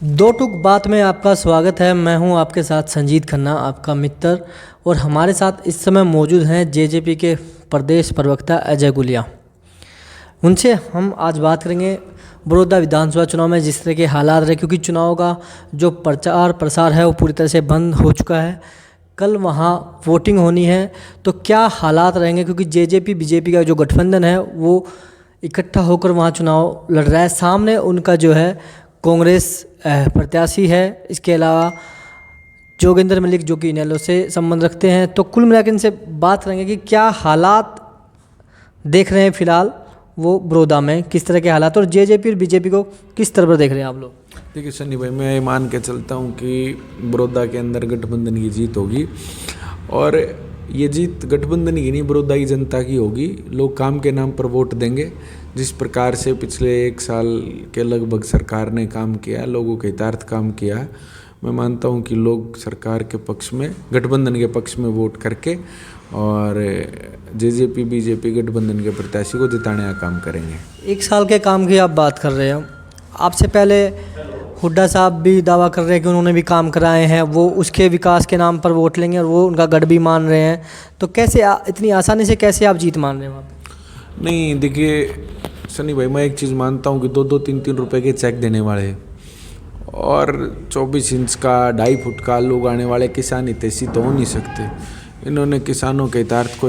दो टूक बात में आपका स्वागत है। मैं हूं आपके साथ संजीत खन्ना, आपका मित्र। और हमारे साथ इस समय मौजूद हैं जेजेपी के प्रदेश प्रवक्ता अजय गुलिया। उनसे हम आज बात करेंगे बड़ौदा विधानसभा चुनाव में जिस तरह के हालात रहे, क्योंकि चुनाव का जो प्रचार प्रसार है वो पूरी तरह से बंद हो चुका है। कल वहाँ वोटिंग होनी है, तो क्या हालात रहेंगे, क्योंकि जेजेपी बीजेपी का जो गठबंधन है वो इकट्ठा होकर वहाँ चुनाव लड़ रहा है। सामने उनका जो है कांग्रेस प्रत्याशी है। इसके अलावा जोगिंदर मलिक जो कि इनेलो से संबंध रखते हैं। तो कुल मिलाकर इनसे बात करेंगे कि क्या हालात देख रहे हैं फिलहाल वो बड़ौदा में, किस तरह के हालात, और जेजेपी और बीजेपी को किस तरह पर देख रहे हैं आप लोग। देखिए सन्नी भाई, मैं ये मान के चलता हूँ कि बड़ौदा के अंदर गठबंधन की जीत होगी। और ये जीत गठबंधन की नहीं, बड़ौदा की जनता की होगी। लोग काम के नाम पर वोट देंगे। जिस प्रकार से पिछले 1 साल के लगभग सरकार ने काम किया, लोगों के हितार्थ काम किया, मैं मानता हूँ कि लोग सरकार के पक्ष में, गठबंधन के पक्ष में वोट करके और जेजेपी बीजेपी गठबंधन के प्रत्याशी को जिताने का काम करेंगे। 1 साल के काम की आप बात कर रहे हो। आपसे पहले हुड्डा साहब भी दावा कर रहे हैं कि उन्होंने भी काम कराए हैं, वो उसके विकास के नाम पर वोट लेंगे और वो उनका गढ़ भी मान रहे हैं। तो कैसे इतनी आसानी से कैसे आप जीत मान रहे हैं वहाँ पर? नहीं देखिए सनी भाई, मैं एक चीज़ मानता हूँ कि 2-2 3-3 रुपए के चेक देने वाले और 24 इंच का 2.5 फुट का लोग आने वाले किसान हितैषी तो हो नहीं सकते। इन्होंने किसानों के हितार्थ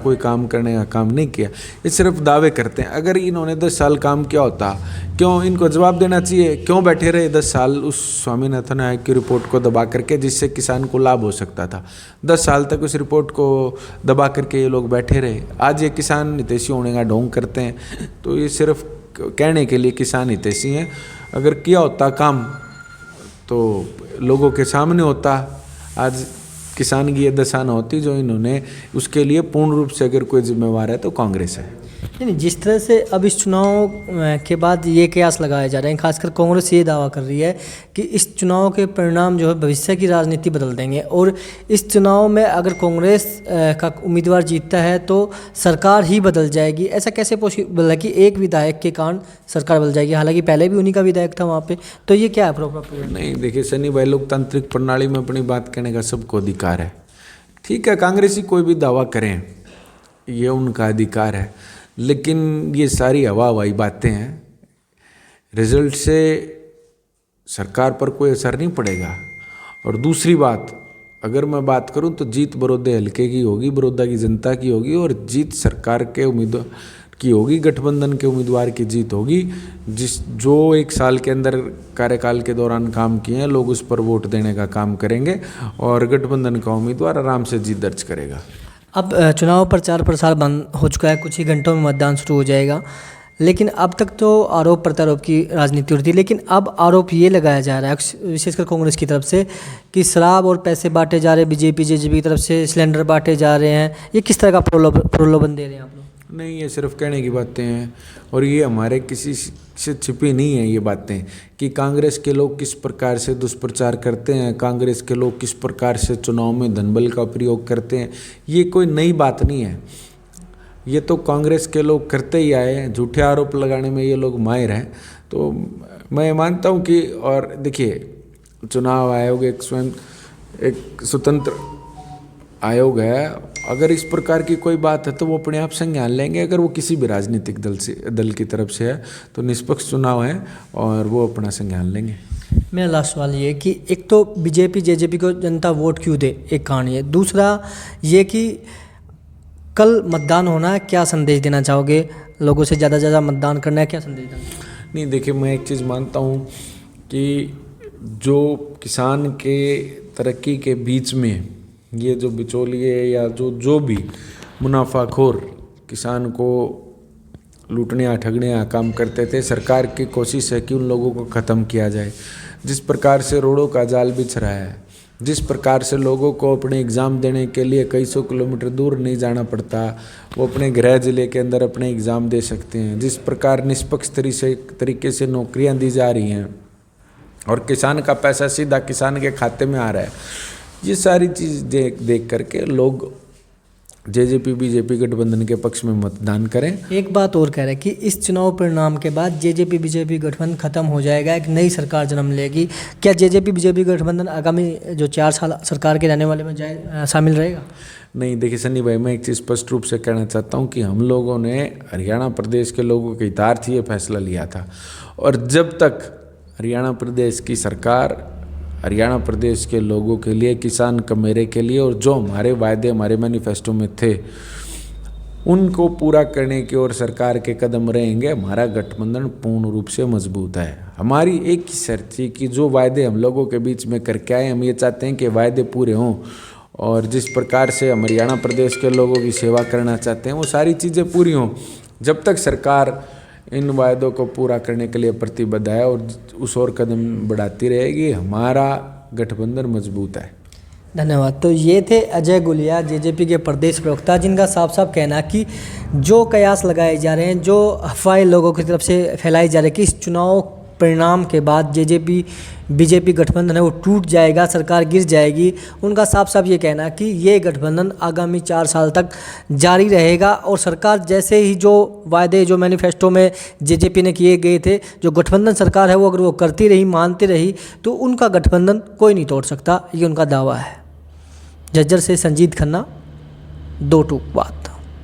कोई काम करने का काम नहीं किया। ये सिर्फ दावे करते हैं। अगर इन्होंने 10 साल काम किया होता, क्यों इनको जवाब देना चाहिए, क्यों बैठे रहे 10 साल उस स्वामीनाथन आयोग की रिपोर्ट को दबा करके, जिससे किसान को लाभ हो सकता था। 10 साल तक उस रिपोर्ट को दबा करके ये लोग बैठे रहे। आज ये किसान हितैषी होने का ढोंग करते हैं। तो ये सिर्फ कहने के लिए किसान हितैषी हैं। अगर किया होता काम तो लोगों के सामने होता। आज किसान की ये दशा न होती जो इन्होंने, उसके लिए पूर्ण रूप से अगर कोई जिम्मेवार है तो कांग्रेस है। नहीं, जिस तरह से अब इस चुनाव के बाद ये कयास लगाए जा रहे हैं, खासकर कांग्रेस ये दावा कर रही है कि इस चुनाव के परिणाम जो है भविष्य की राजनीति बदल देंगे। और इस चुनाव में अगर कांग्रेस का उम्मीदवार जीतता है तो सरकार ही बदल जाएगी। ऐसा कैसे पॉसिबल है कि एक विधायक के कारण सरकार बदल जाएगी, हालांकि पहले भी उन्हीं का विधायक था वहाँ पे। तो ये क्या है प्रॉपर? नहीं देखिए सनी भाई, लोकतांत्रिक प्रणाली में अपनी बात कहने का सबको अधिकार है। ठीक है, कांग्रेसी कोई भी दावा करें, ये उनका अधिकार है, लेकिन ये सारी हवाई बातें हैं। रिजल्ट से सरकार पर कोई असर नहीं पड़ेगा। और दूसरी बात, अगर मैं बात करूं तो जीत बड़ौदे हल्के की होगी, बड़ौदा की जनता की होगी, और जीत सरकार के उम्मीदवार की होगी, गठबंधन के उम्मीदवार की जीत होगी। जो 1 साल के अंदर कार्यकाल के दौरान काम किए हैं, लोग उस पर वोट देने का काम करेंगे और गठबंधन का उम्मीदवार आराम से जीत दर्ज करेगा। अब चुनाव प्रचार प्रसार बंद हो चुका है, कुछ ही घंटों में मतदान शुरू हो जाएगा। लेकिन अब तक तो आरोप प्रत्यारोप की राजनीति होती थी, लेकिन अब आरोप ये लगाया जा रहा है विशेषकर कांग्रेस की तरफ से कि शराब और पैसे बांटे जा रहे हैं, बीजेपी जेजेपी की तरफ से सिलेंडर बांटे जा रहे हैं। ये किस तरह का प्रलोभन दे रहे हैं आप लोग? नहीं, ये सिर्फ कहने की बातें हैं और ये हमारे किसी से छिपी नहीं है ये बातें कि कांग्रेस के लोग किस प्रकार से दुष्प्रचार करते हैं, कांग्रेस के लोग किस प्रकार से चुनाव में धनबल का प्रयोग करते हैं। ये कोई नई बात नहीं है। ये तो कांग्रेस के लोग करते ही आए हैं। झूठे आरोप लगाने में ये लोग माहिर हैं। तो मैं मानता हूँ कि, और देखिए, चुनाव आयोग एक स्वतंत्र आयोग है। अगर इस प्रकार की कोई बात है तो वो अपने आप संज्ञान लेंगे। अगर वो किसी भी राजनीतिक दल की तरफ से है तो निष्पक्ष चुनाव है और वो अपना संज्ञान लेंगे। मेरा लास्ट सवाल ये कि एक तो बीजेपी जेजेपी को जनता वोट क्यों दे, एक कहानी है। दूसरा ये कि कल मतदान होना है, क्या संदेश देना चाहोगे? लोगों से ज़्यादा मतदान करना है, क्या संदेश देना? नहीं देखिए, मैं एक चीज़ मानता हूँ कि जो किसान के तरक्की के बीच में ये जो बिचौलिए या जो भी मुनाफाखोर किसान को लूटने या ठगने या काम करते थे, सरकार की कोशिश है कि उन लोगों को ख़त्म किया जाए। जिस प्रकार से रोडों का जाल बिछ रहा है, जिस प्रकार से लोगों को अपने एग्ज़ाम देने के लिए कई सौ किलोमीटर दूर नहीं जाना पड़ता, वो अपने गृह जिले के अंदर अपने एग्ज़ाम दे सकते हैं। जिस प्रकार निष्पक्ष तरीके से नौकरियां दी जा रही हैं और किसान का पैसा सीधा किसान के खाते में आ रहा है, ये सारी चीज़ देख करके लोग जेजेपी बीजेपी गठबंधन के पक्ष में मतदान करें। एक बात और कह रहे हैं कि इस चुनाव परिणाम के बाद जेजेपी बीजेपी गठबंधन खत्म हो जाएगा, एक नई सरकार जन्म लेगी। क्या जेजेपी बीजेपी गठबंधन आगामी जो 4 साल सरकार के रहने वाले में शामिल रहेगा? नहीं, देखिए सन्नी भाई, मैं एक चीज़ स्पष्ट रूप से कहना चाहता हूँ कि हम लोगों ने हरियाणा प्रदेश के लोगों के हितार्थ ये फैसला लिया था, और जब तक हरियाणा प्रदेश की सरकार हरियाणा प्रदेश के लोगों के लिए, किसान कमेरे के लिए, और जो हमारे वायदे हमारे मैनिफेस्टो में थे उनको पूरा करने की ओर सरकार के कदम रहेंगे, हमारा गठबंधन पूर्ण रूप से मजबूत है। हमारी एक ही शर्त थी कि जो वायदे हम लोगों के बीच में करके आए, हम ये चाहते हैं कि वायदे पूरे हों, और जिस प्रकार से हम हरियाणा प्रदेश के लोगों की सेवा करना चाहते हैं वो सारी चीज़ें पूरी हों। जब तक सरकार इन वायदों को पूरा करने के लिए प्रतिबद्ध है और उस ओर कदम बढ़ाती रहेगी, हमारा गठबंधन मजबूत है। धन्यवाद। तो ये थे अजय गुलिया, जेजेपी के प्रदेश प्रवक्ता, जिनका साफ साफ कहना कि जो कयास लगाए जा रहे हैं, जो अफवाहें लोगों की तरफ से फैलाई जा रही है कि इस चुनाव परिणाम के बाद जेजेपी बीजेपी गठबंधन है वो टूट जाएगा, सरकार गिर जाएगी, उनका साफ साफ ये कहना कि ये गठबंधन आगामी 4 साल तक जारी रहेगा, और सरकार जैसे ही जो वायदे जो मैनिफेस्टो में जेजेपी ने किए गए थे, जो गठबंधन सरकार है वो अगर वो करती रही, मानती रही, तो उनका गठबंधन कोई नहीं तोड़ सकता, ये उनका दावा है। झज्जर से संजीत खन्ना, 2 टूक बात।